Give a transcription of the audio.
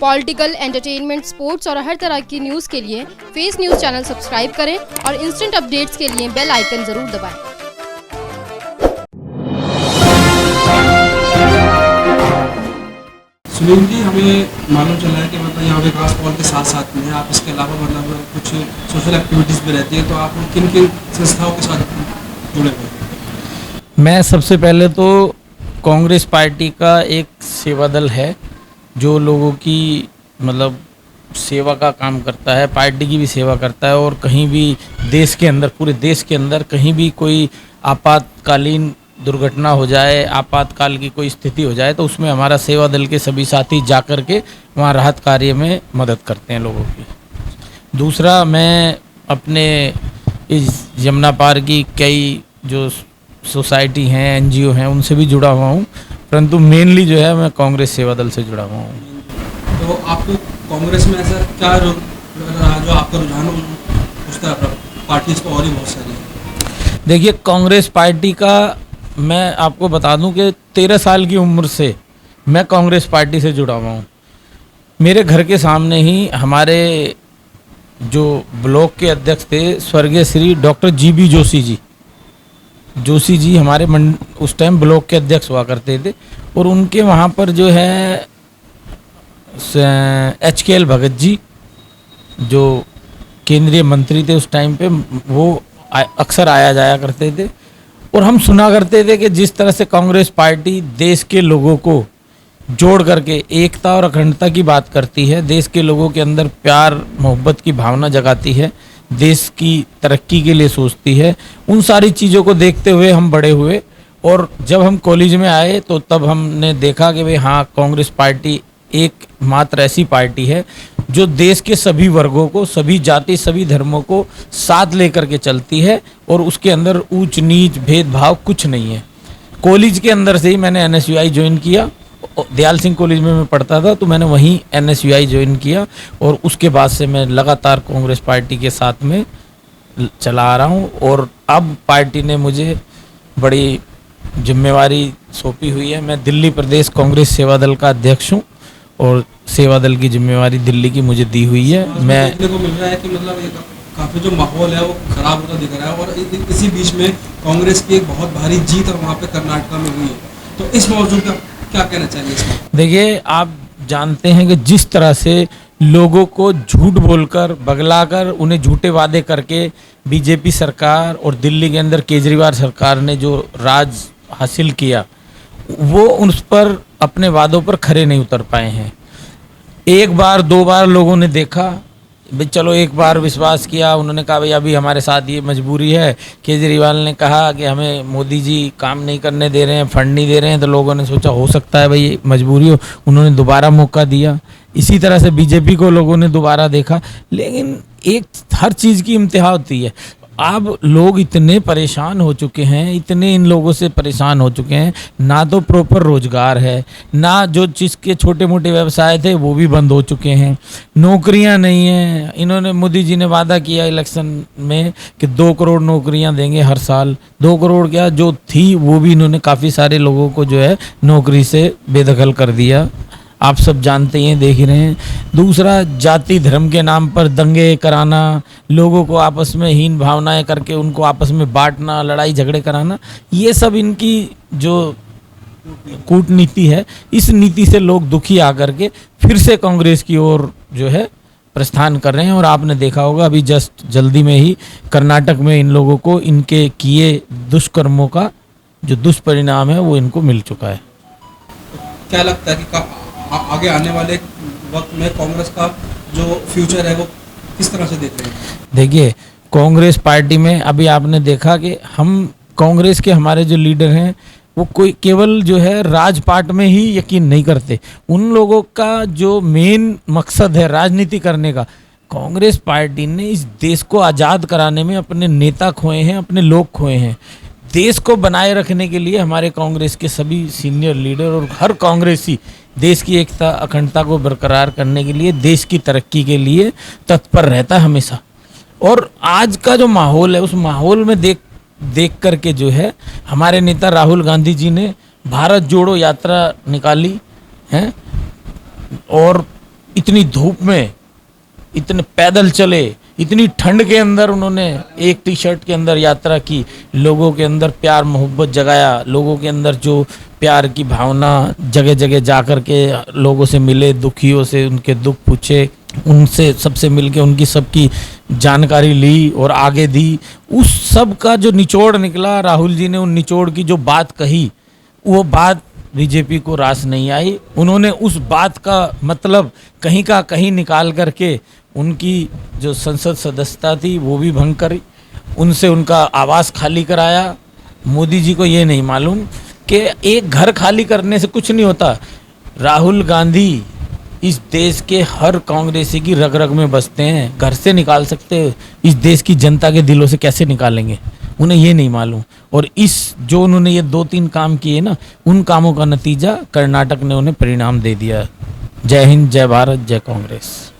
Political, entertainment, sports और हर तरह की न्यूज़ के लिए फेस न्यूज़ चैनल सब्सक्राइब करें और इंस्टेंट अपडेट्स के लिए बेल आइकन ज़रूर दबाएं। सुनील जी, हमें मालूम चला है कि मतलब यहाँ विकास पॉल के साथ साथ में आप इसके अलावा मतलब कुछ सोशल एक्टिविटीज़ भी रहती है, तो आप किन किन संस्थाओं के साथ जुड़े हुए हैं? मैं सबसे पहले तो कांग्रेस पार्टी का एक सेवा दल है जो लोगों की मतलब सेवा का काम करता है, पार्टी की भी सेवा करता है। और कहीं भी देश के अंदर, पूरे देश के अंदर कहीं भी कोई आपातकालीन दुर्घटना हो जाए, आपातकाल की कोई स्थिति हो जाए, तो उसमें हमारा सेवा दल के सभी साथी जा कर के वहाँ राहत कार्य में मदद करते हैं लोगों की। दूसरा, मैं अपने इस यमुना पार की कई जो सोसाइटी हैं, एनजीओ हैं, उनसे भी जुड़ा हुआ हूँ, परंतु मेनली जो है मैं कांग्रेस सेवा दल से जुड़ा हुआ हूँ। तो आपको कांग्रेस में ऐसा क्या जो आपका रुझान उस तरह पार्टीज को और ही बहुत सारी है? देखिए, कांग्रेस पार्टी का मैं आपको बता दूं कि 13 साल की उम्र से मैं कांग्रेस पार्टी से जुड़ा हुआ हूँ। मेरे घर के सामने ही हमारे जो ब्लॉक के अध्यक्ष थे स्वर्गीय श्री डॉक्टर जीबी जोशी जी हमारे उस टाइम ब्लॉक के अध्यक्ष हुआ करते थे, और उनके वहाँ पर जो है HKL भगत जी जो केंद्रीय मंत्री थे उस टाइम पे, वो अक्सर आया जाया करते थे। और हम सुना करते थे कि जिस तरह से कांग्रेस पार्टी देश के लोगों को जोड़ करके एकता और अखंडता की बात करती है, देश के लोगों के अंदर प्यार मोहब्बत की भावना जगाती है, देश की तरक्की के लिए सोचती है, उन सारी चीज़ों को देखते हुए हम बड़े हुए। और जब हम कॉलेज में आए तो तब हमने देखा कि भाई हाँ, कांग्रेस पार्टी एक मात्र ऐसी पार्टी है जो देश के सभी वर्गों को, सभी जाति, सभी धर्मों को साथ लेकर के चलती है, और उसके अंदर ऊंच नीच भेदभाव कुछ नहीं है। कॉलेज के अंदर से ही मैंने NSUI ज्वाइन किया, दयाल सिंह कॉलेज में मैं पढ़ता था, तो मैंने वहीं NSUI ज्वाइन किया, और उसके बाद से मैं लगातार कांग्रेस पार्टी के साथ में चला आ रहा हूँ। और अब पार्टी ने मुझे बड़ी जिम्मेवारी सौंपी हुई है। मैं दिल्ली प्रदेश कांग्रेस सेवा दल का अध्यक्ष हूँ, और सेवा दल की जिम्मेवारी दिल्ली की मुझे दी हुई है। मैं देखने को मिल रहा है कि मतलब काफ़ी जो माहौल है वो खराब होता दिख रहा है, और इसी बीच में कांग्रेस की एक बहुत भारी जीत और वहाँ पे कर्नाटक में हुई है, तो इस मौजूद का क्या कहना चाहिए इसमें? देखिए, आप जानते हैं कि जिस तरह से लोगों को झूठ बोलकर, बगलाकर, उन्हें झूठे वादे करके बीजेपी सरकार और दिल्ली के अंदर केजरीवाल सरकार ने जो राज हासिल किया, वो उस पर अपने वादों पर खरे नहीं उतर पाए हैं। एक बार दो बार लोगों ने देखा, भाई चलो एक बार विश्वास किया, उन्होंने कहा भाई अभी हमारे साथ ये मजबूरी है, केजरीवाल ने कहा कि हमें मोदी जी काम नहीं करने दे रहे हैं, फंड नहीं दे रहे हैं, तो लोगों ने सोचा हो सकता है भाई मजबूरी हो, उन्होंने दोबारा मौका दिया। इसी तरह से बीजेपी को लोगों ने दोबारा देखा, लेकिन एक हर चीज़ की इम्तिहा होती है। अब लोग इतने परेशान हो चुके हैं, इतने इन लोगों से परेशान हो चुके हैं, ना तो प्रॉपर रोजगार है, ना जो चीज़ के छोटे मोटे व्यवसाय थे वो भी बंद हो चुके हैं, नौकरियां नहीं हैं। इन्होंने, मोदी जी ने वादा किया इलेक्शन में कि 2 करोड़ नौकरियां देंगे हर साल, 2 करोड़ क्या जो थी वो भी इन्होंने काफ़ी सारे लोगों को जो है नौकरी से बेदखल कर दिया, आप सब जानते हैं, देख ही रहे हैं। दूसरा, जाति धर्म के नाम पर दंगे कराना, लोगों को आपस में हीन भावनाएं करके उनको आपस में बांटना, लड़ाई झगड़े कराना, ये सब इनकी जो कूटनीति है, इस नीति से लोग दुखी आकर के फिर से कांग्रेस की ओर जो है प्रस्थान कर रहे हैं। और आपने देखा होगा अभी जस्ट जल्दी में ही कर्नाटक में इन लोगों को इनके किए दुष्कर्मों का जो दुष्परिणाम है वो इनको मिल चुका है। क्या लगता है कि आगे आने वाले वक्त में कांग्रेस का जो फ्यूचर है वो किस तरह से देख रहे हैं? देखिए, कांग्रेस पार्टी में अभी आपने देखा कि हम कांग्रेस के हमारे जो लीडर हैं वो कोई केवल जो है राजपाट में ही यकीन नहीं करते। उन लोगों का जो मेन मकसद है राजनीति करने का, कांग्रेस पार्टी ने इस देश को आज़ाद कराने में अपने नेता खोए हैं, अपने लोग खोए हैं। देश को बनाए रखने के लिए हमारे कांग्रेस के सभी सीनियर लीडर और हर कांग्रेसी देश की एकता अखंडता को बरकरार करने के लिए, देश की तरक्की के लिए तत्पर रहता है हमेशा। और आज का जो माहौल है उस माहौल में देख करके जो है हमारे नेता राहुल गांधी जी ने भारत जोड़ो यात्रा निकाली है, और इतनी धूप में, इतने पैदल चले, इतनी ठंड के अंदर उन्होंने एक टी शर्ट के अंदर यात्रा की, लोगों के अंदर प्यार मोहब्बत जगाया, लोगों के अंदर जो प्यार की भावना, जगह जगह जा कर के लोगों से मिले, दुखियों से उनके दुख पूछे, उनसे सबसे मिलके उनकी सबकी जानकारी ली और आगे दी। उस सब का जो निचोड़ निकला, राहुल जी ने उन निचोड़ की जो बात कही, वो बात बीजेपी को रास नहीं आई। उन्होंने उस बात का मतलब कहीं का कहीं निकाल करके उनकी जो संसद सदस्यता थी वो भी भंग करी, उनसे उनका आवास खाली कराया। मोदी जी को ये नहीं मालूम कि एक घर खाली करने से कुछ नहीं होता। राहुल गांधी इस देश के हर कांग्रेसी की रग रग में बसते हैं, घर से निकाल सकते हैं, इस देश की जनता के दिलों से कैसे निकालेंगे, उन्हें ये नहीं मालूम। और इस जो उन्होंने ये 2-3 काम किए ना, उन कामों का नतीजा कर्नाटक ने उन्हें परिणाम दे दिया। जय हिंद, जय भारत, जय कांग्रेस।